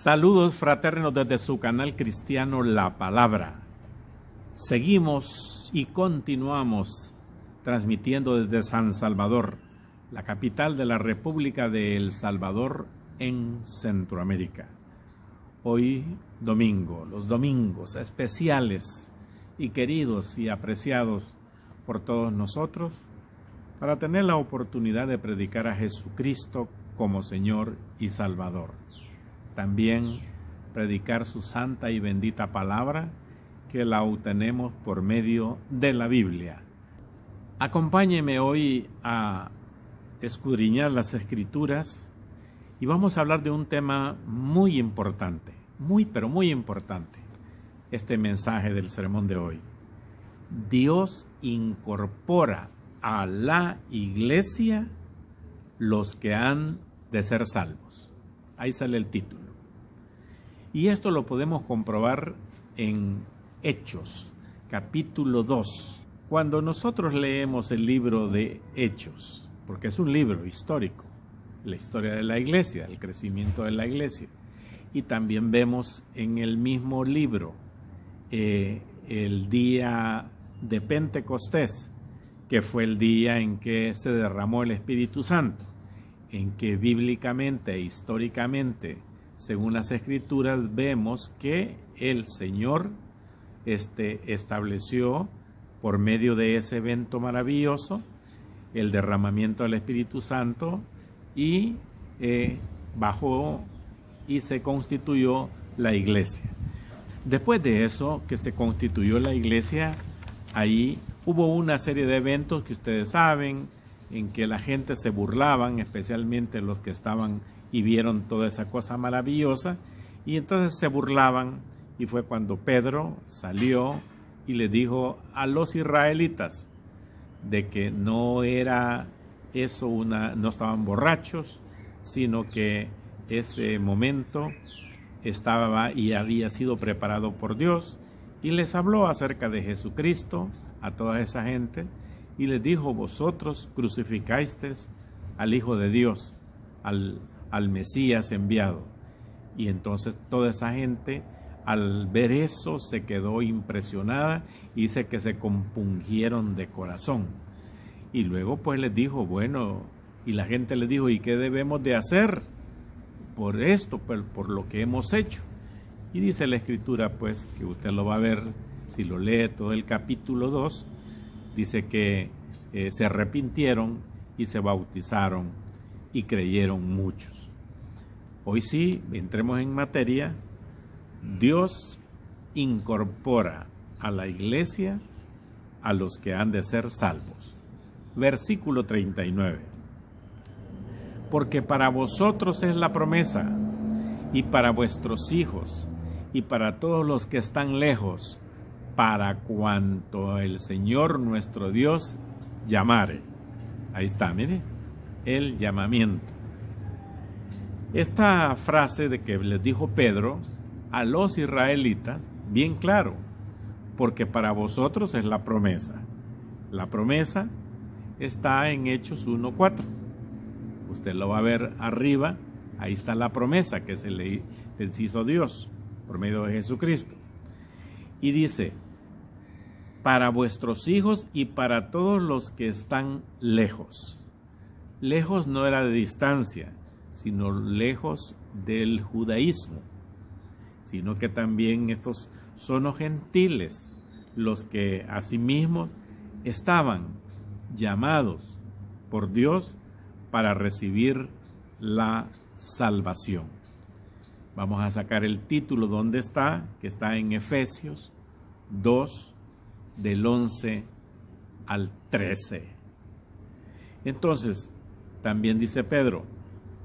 Saludos fraternos desde su canal cristiano La Palabra. Seguimos y continuamos transmitiendo desde San Salvador, la capital de la República de El Salvador en Centroamérica. Hoy domingo, los domingos especiales y queridos y apreciados por todos nosotros, para tener la oportunidad de predicar a Jesucristo como Señor y Salvador. También predicar su santa y bendita palabra, que la obtenemos por medio de la Biblia. Acompáñeme hoy a escudriñar las Escrituras y vamos a hablar de un tema muy importante, muy importante, este mensaje del sermón de hoy. Dios incorpora a la iglesia los que han de ser salvos. Ahí sale el título. Y esto lo podemos comprobar en Hechos, capítulo 2. Cuando nosotros leemos el libro de Hechos, porque es un libro histórico, la historia de la iglesia, el crecimiento de la iglesia, y también vemos en el mismo libro el día de Pentecostés, que fue el día en que se derramó el Espíritu Santo, en que bíblicamente e históricamente, según las Escrituras, vemos que el Señor estableció por medio de ese evento maravilloso el derramamiento del Espíritu Santo y bajó y se constituyó la iglesia. Después de eso, que se constituyó la iglesia, ahí hubo una serie de eventos que ustedes saben, en que la gente se burlaban, especialmente los que estaban y vieron toda esa cosa maravillosa, y entonces se burlaban, y fue cuando Pedro salió y le dijo a los israelitas de que no era eso no estaban borrachos, sino que ese momento estaba y había sido preparado por Dios, y les habló acerca de Jesucristo a toda esa gente, y les dijo: vosotros crucificasteis al Hijo de Dios, al Mesías enviado. Y entonces toda esa gente, al ver eso, se quedó impresionada y dice que se compungieron de corazón. Y luego pues les dijo, bueno, y la gente les dijo: ¿y qué debemos de hacer por esto, por lo que hemos hecho? Y dice la Escritura, pues, que usted lo va a ver si lo lee todo el capítulo 2, dice que se arrepintieron y se bautizaron y creyeron muchos. Hoy sí, entremos en materia. Dios incorpora a la iglesia a los que han de ser salvos. Versículo 39. Porque para vosotros es la promesa, y para vuestros hijos, y para todos los que están lejos, para cuanto el Señor nuestro Dios llamare. Ahí está, mire, el llamamiento. Esta frase de que les dijo Pedro a los israelitas, bien claro, porque para vosotros es la promesa. La promesa está en Hechos 1:4. Usted lo va a ver arriba, ahí está la promesa que les hizo Dios por medio de Jesucristo. Y dice: para vuestros hijos y para todos los que están lejos. Lejos no era de distancia, sino lejos del judaísmo, sino que también estos son los gentiles, los que asimismo estaban llamados por Dios para recibir la salvación. Vamos a sacar el título donde está, que está en Efesios 2, del 11 al 13. Entonces, también dice Pedro: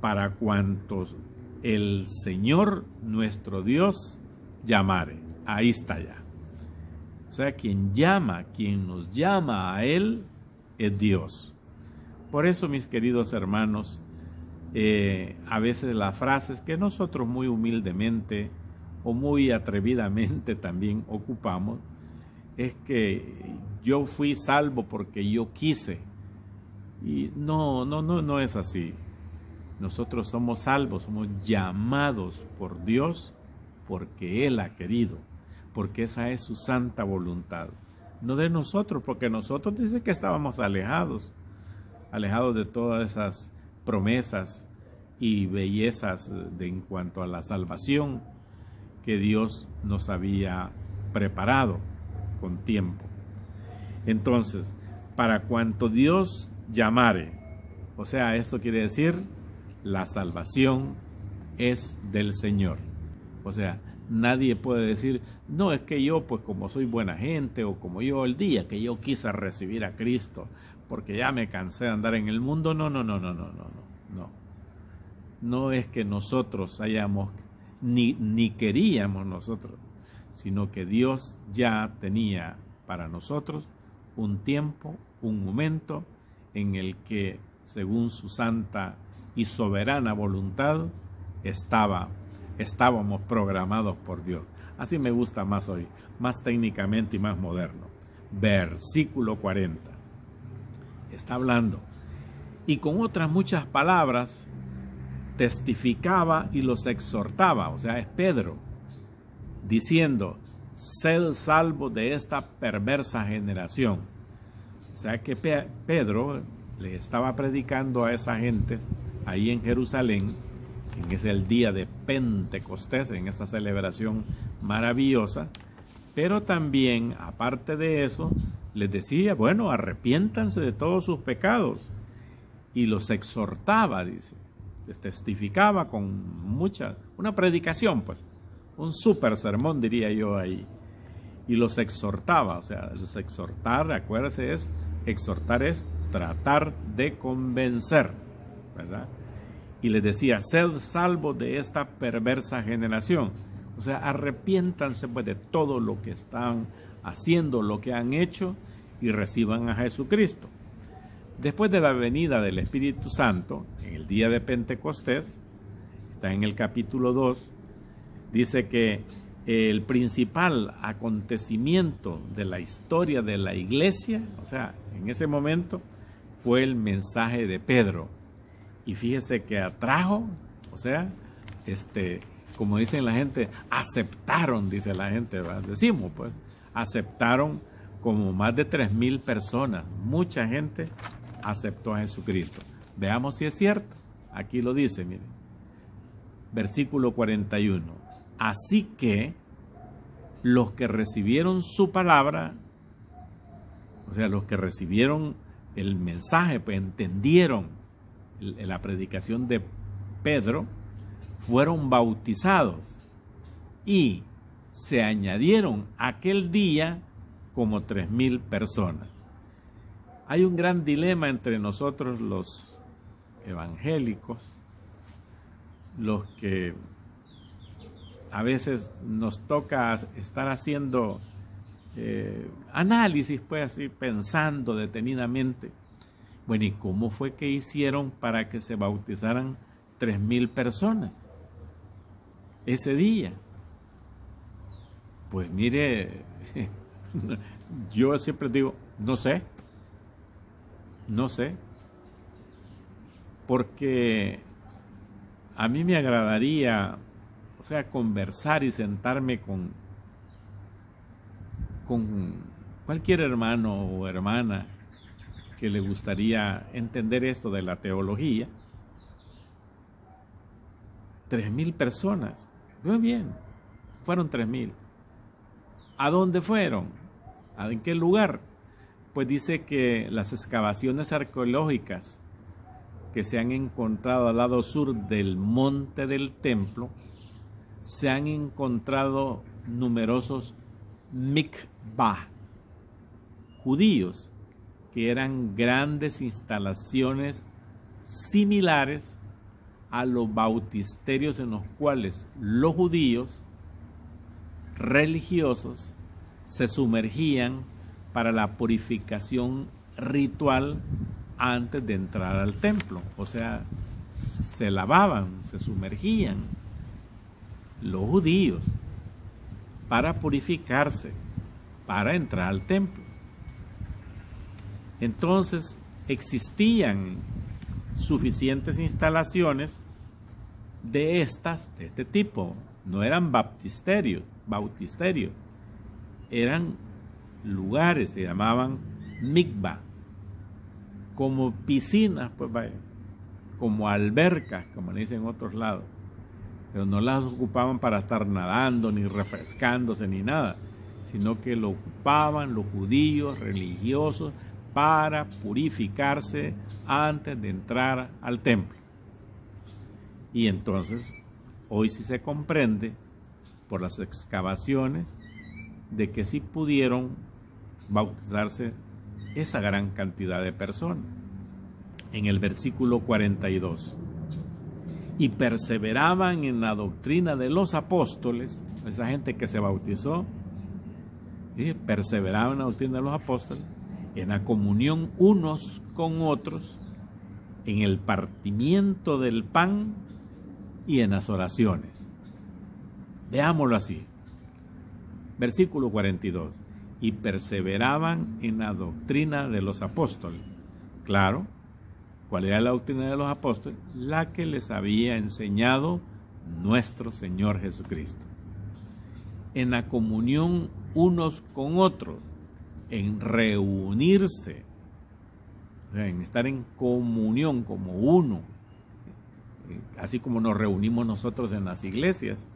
para cuantos el Señor nuestro Dios llamare. Ahí está ya. O sea, quien nos llama a Él es Dios. Por eso, mis queridos hermanos, a veces las frases que nosotros muy humildemente o muy atrevidamente también ocupamos es que yo fui salvo porque yo quise. Y no es así. Nosotros somos salvos, somos llamados por Dios porque Él ha querido, porque esa es su santa voluntad. No de nosotros, porque nosotros dice que estábamos alejados de todas esas promesas y bellezas en cuanto a la salvación que Dios nos había preparado con tiempo. Entonces, para cuanto Dios llamare, o sea, esto quiere decir, la salvación es del Señor. O sea, nadie puede decir, no, es que yo, pues como soy buena gente, o como yo el día que yo quise recibir a Cristo, porque ya me cansé de andar en el mundo. No. No es que nosotros hayamos, ni queríamos nosotros, sino que Dios ya tenía para nosotros un tiempo, un momento en el que, según su santa y soberana voluntad, estábamos programados por Dios. Así me gusta más hoy, más técnicamente y más moderno. Versículo 40. Está hablando, y con otras muchas palabras testificaba y los exhortaba, o sea, es Pedro, diciendo, sed salvos de esta perversa generación. O sea que Pedro le estaba predicando a esa gente ahí en Jerusalén, en ese el día de Pentecostés, en esa celebración maravillosa, pero también, aparte de eso, les decía, bueno, arrepiéntanse de todos sus pecados, y los exhortaba, dice, les testificaba con una predicación, pues, un súper sermón, diría yo ahí, y los exhortaba, o sea, los exhortar, acuérdense, exhortar es tratar de convencer, ¿verdad? Y les decía, sed salvos de esta perversa generación. O sea, arrepiéntanse pues de todo lo que están haciendo, lo que han hecho, y reciban a Jesucristo. Después de la venida del Espíritu Santo, en el día de Pentecostés, está en el capítulo 2, dice que el principal acontecimiento de la historia de la iglesia, o sea, en ese momento, fue el mensaje de Pedro. Y fíjese que atrajo, o sea, como dicen la gente, aceptaron, dice la gente, ¿verdad? Decimos, pues, aceptaron como más de 3,000 personas. Mucha gente aceptó a Jesucristo. Veamos si es cierto. Aquí lo dice, miren. Versículo 41. Así que los que recibieron su palabra, o sea, los que recibieron el mensaje, pues entendieron la predicación de Pedro, fueron bautizados y se añadieron aquel día como 3,000 personas. Hay un gran dilema entre nosotros los evangélicos, los que a veces nos toca estar haciendo análisis, pues así, pensando detenidamente. Bueno, ¿y cómo fue que hicieron para que se bautizaran 3,000 personas ese día? Pues mire, yo siempre digo, no sé, porque a mí me agradaría, o sea, conversar y sentarme con cualquier hermano o hermana que le gustaría entender esto de la teología. 3,000 personas, muy bien, fueron 3,000. ¿A dónde fueron? ¿En qué lugar? Pues dice que las excavaciones arqueológicas que se han encontrado al lado sur del monte del templo, se han encontrado numerosos mikvah judíos, que eran grandes instalaciones similares a los bautisterios en los cuales los judíos religiosos se sumergían para la purificación ritual antes de entrar al templo. O sea, se lavaban, se sumergían los judíos para purificarse, para entrar al templo. Entonces existían suficientes instalaciones de este tipo. No eran bautisterios, eran lugares, se llamaban mikvah, como piscinas, pues vaya, como albercas, como le dicen en otros lados, pero no las ocupaban para estar nadando, ni refrescándose, ni nada, sino que lo ocupaban los judíos religiosos para purificarse antes de entrar al templo. Y entonces, hoy sí se comprende por las excavaciones de que sí pudieron bautizarse esa gran cantidad de personas. En el versículo 42, y perseveraban en la doctrina de los apóstoles, esa gente que se bautizó, ¿sí? Perseveraban en la doctrina de los apóstoles, en la comunión unos con otros, en el partimiento del pan y en las oraciones. Veámoslo así. Versículo 42. Y perseveraban en la doctrina de los apóstoles. Claro, ¿cuál era la doctrina de los apóstoles? La que les había enseñado nuestro Señor Jesucristo. En la comunión unos con otros, en reunirse, o sea, en estar en comunión como uno, así como nos reunimos nosotros en las iglesias,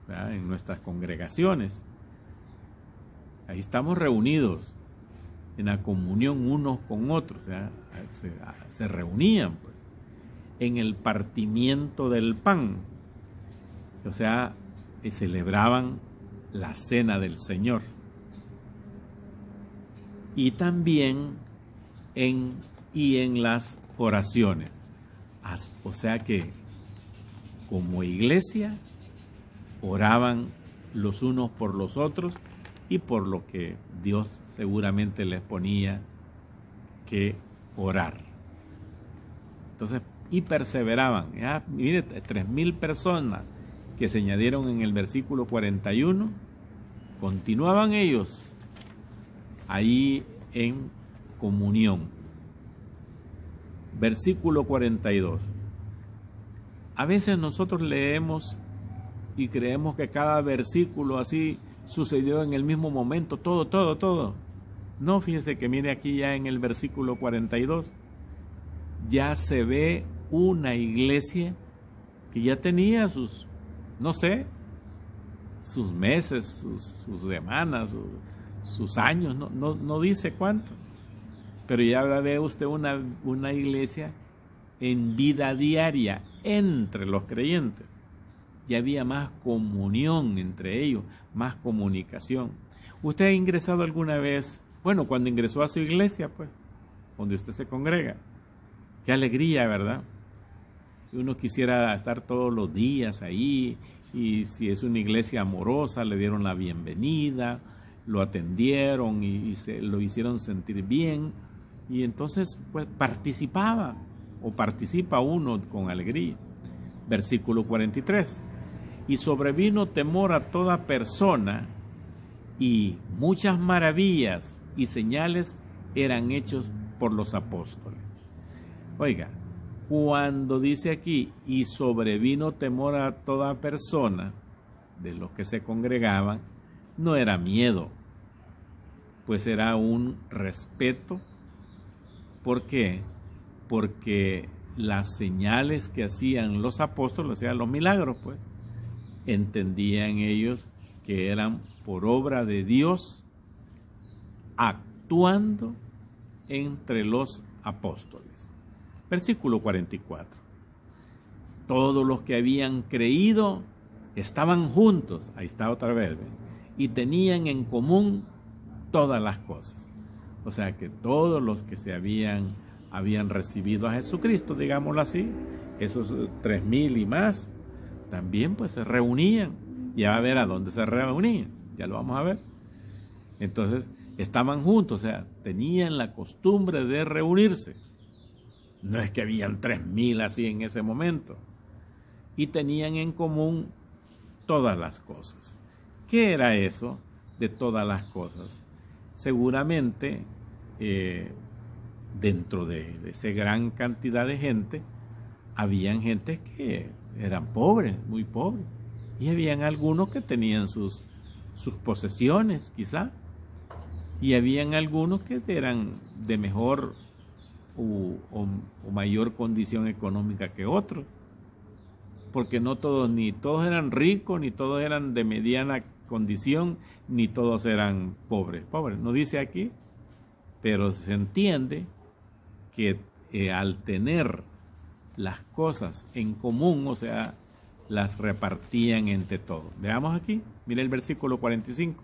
¿verdad? En nuestras congregaciones. Ahí estamos reunidos en la comunión unos con otros, o sea, se reunían, pues, en el partimiento del pan, o sea, celebraban la cena del Señor. Y también en las oraciones. O sea que como iglesia oraban los unos por los otros y por lo que Dios seguramente les ponía que orar. Entonces, y perseveraban. Ya, mire, 3,000 personas que se añadieron en el versículo 41, continuaban ellos ahí en comunión. Versículo 42. A veces nosotros leemos y creemos que cada versículo así sucedió en el mismo momento, todo. No, fíjese que mire aquí ya en el versículo 42, ya se ve una iglesia que ya tenía sus, no sé, sus meses, sus semanas, sus años, no dice cuánto. Pero ya ve usted una iglesia en vida diaria entre los creyentes. Ya había más comunión entre ellos, más comunicación. ¿Usted ha ingresado alguna vez? Bueno, cuando ingresó a su iglesia, pues, donde usted se congrega. Qué alegría, ¿verdad? Uno quisiera estar todos los días ahí, y si es una iglesia amorosa, le dieron la bienvenida, lo atendieron y lo hicieron sentir bien. Y entonces, pues, participa uno con alegría. Versículo 43. Y sobrevino temor a toda persona, y muchas maravillas y señales eran hechos por los apóstoles. Oiga, cuando dice aquí, y sobrevino temor a toda persona, de los que se congregaban, no era miedo, pues era un respeto. ¿Por qué? Porque las señales que hacían los apóstoles, o sea, los milagros, pues, entendían ellos que eran por obra de Dios actuando entre los apóstoles. Versículo 44. Todos los que habían creído estaban juntos, ahí está otra vez, ¿ve? Y tenían en común todas las cosas. O sea que todos los que habían recibido a Jesucristo, digámoslo así, esos 3,000 y más, también pues se reunían. Ya va a ver a dónde se reunían, ya lo vamos a ver. Entonces estaban juntos, o sea, tenían la costumbre de reunirse. No es que habían 3,000 así en ese momento. Y tenían en común todas las cosas. ¿Qué era eso de todas las cosas? Seguramente dentro de esa gran cantidad de gente, habían gente que eran pobres, muy pobres, y habían algunos que tenían sus posesiones, quizá, y habían algunos que eran de mejor o mayor condición económica que otros, porque no todos, ni todos eran ricos, ni todos eran de mediana condición, ni todos eran pobres. No dice aquí, pero se entiende que al tener las cosas en común, o sea, las repartían entre todos. Veamos aquí, mire el versículo 45.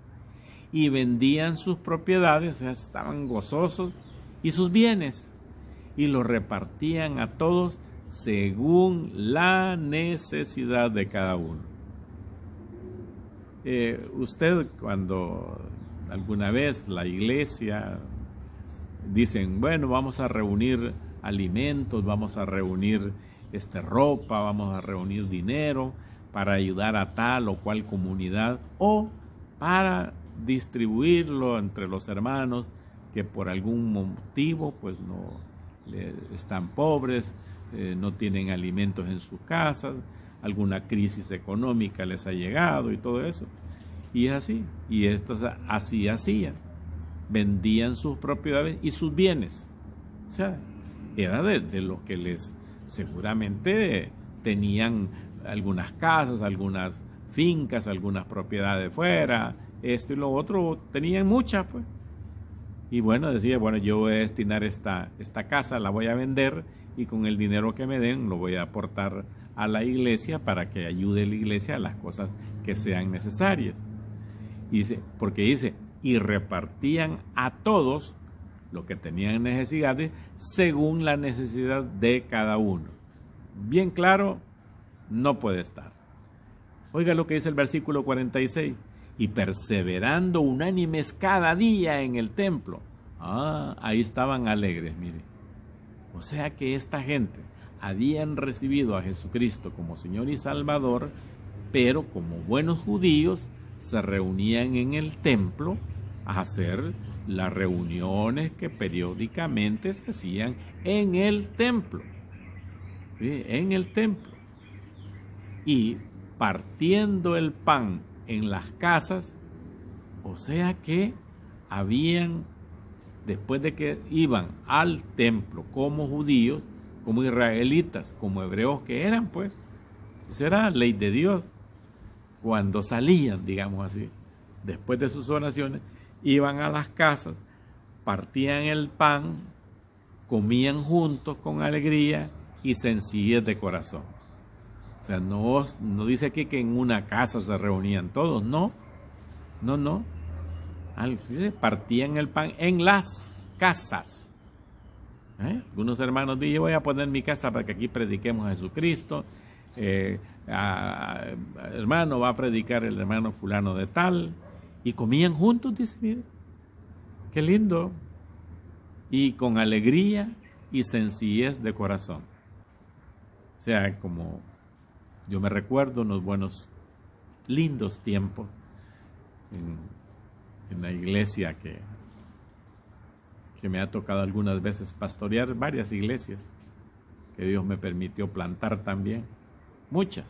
Y vendían sus propiedades, o sea, estaban gozosos, y sus bienes, y los repartían a todos según la necesidad de cada uno. Usted, cuando alguna vez la iglesia dicen, bueno, vamos a reunir alimentos, vamos a reunir ropa, vamos a reunir dinero para ayudar a tal o cual comunidad, o para distribuirlo entre los hermanos que por algún motivo pues no están pobres, no tienen alimentos en sus casas, alguna crisis económica les ha llegado y todo eso. Y es así, y estos así hacían, vendían sus propiedades y sus bienes. O sea, era de los que les seguramente tenían algunas casas, algunas fincas, algunas propiedades fuera, esto y lo otro, tenían muchas, pues. Y bueno, decía, bueno, yo voy a destinar esta casa, la voy a vender, y con el dinero que me den lo voy a aportar a la iglesia para que ayude a la iglesia a las cosas que sean necesarias. Y dice, porque dice, y repartían a todos lo que tenían necesidades según la necesidad de cada uno. Bien claro, no puede estar. Oiga lo que dice el versículo 46. Y perseverando unánimes cada día en el templo. Ahí estaban alegres, mire. O sea que esta gente habían recibido a Jesucristo como Señor y Salvador, pero como buenos judíos se reunían en el templo a hacer las reuniones que periódicamente se hacían en el templo. ¿Sí? En el templo. Y partiendo el pan en las casas, o sea que habían, después de que iban al templo como judíos, como israelitas, como hebreos que eran, pues, esa era la ley de Dios. Cuando salían, digamos así, después de sus oraciones, iban a las casas, partían el pan, comían juntos con alegría y sencillez de corazón. O sea, no dice aquí que en una casa se reunían todos, no. Dice, partían el pan en las casas. Algunos hermanos dicen, yo voy a poner mi casa para que aquí prediquemos a Jesucristo. Hermano, va a predicar el hermano fulano de tal. Y comían juntos, dice, mire, qué lindo. Y con alegría y sencillez de corazón. O sea, como yo me recuerdo unos buenos, lindos tiempos en la iglesia que me ha tocado algunas veces pastorear, varias iglesias que Dios me permitió plantar también, muchas.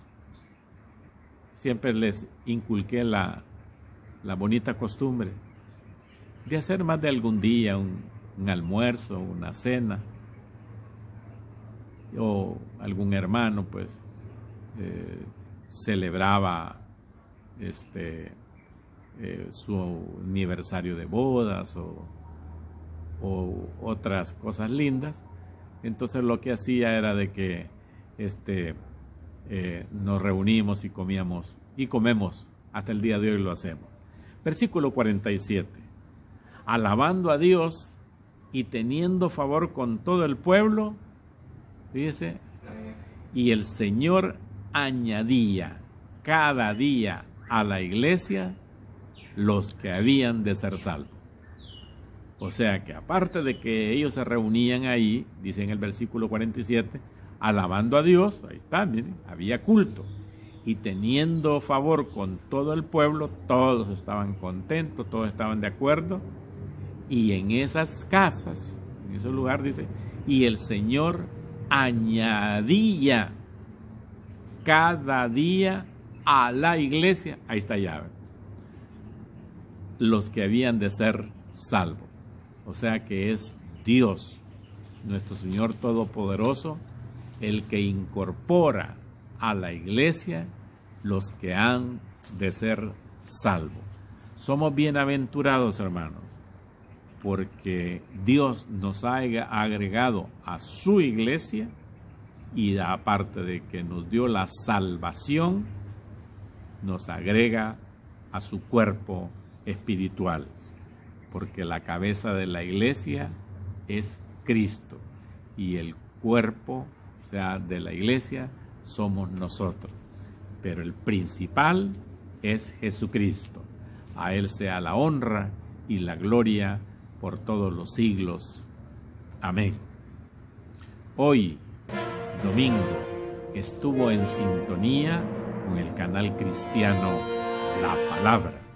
Siempre les inculqué la bonita costumbre de hacer más de algún día un almuerzo, una cena, o algún hermano pues celebraba su aniversario de bodas o otras cosas lindas. Entonces lo que hacía era de que nos reunimos y comíamos y comemos, hasta el día de hoy lo hacemos. Versículo 47. Alabando a Dios y teniendo favor con todo el pueblo, dice, y el Señor añadía cada día a la iglesia los que habían de ser salvos. O sea que aparte de que ellos se reunían ahí, dice en el versículo 47, alabando a Dios, ahí está, miren, había culto, y teniendo favor con todo el pueblo, todos estaban contentos, todos estaban de acuerdo, y en esas casas, En ese lugar dice, y el Señor añadía cada día a la iglesia, ahí está ya, los que habían de ser salvos. O sea que es Dios, nuestro Señor Todopoderoso, el que incorpora a la iglesia los que han de ser salvos. Somos bienaventurados, hermanos, porque Dios nos ha agregado a su iglesia y aparte de que nos dio la salvación, nos agrega a su cuerpo espiritual, porque la cabeza de la iglesia es Cristo y el cuerpo, o sea, de la iglesia somos nosotros, pero el principal es Jesucristo. A Él sea la honra y la gloria por todos los siglos. Amén. Hoy, domingo, estuvo en sintonía con el canal cristiano La Palabra.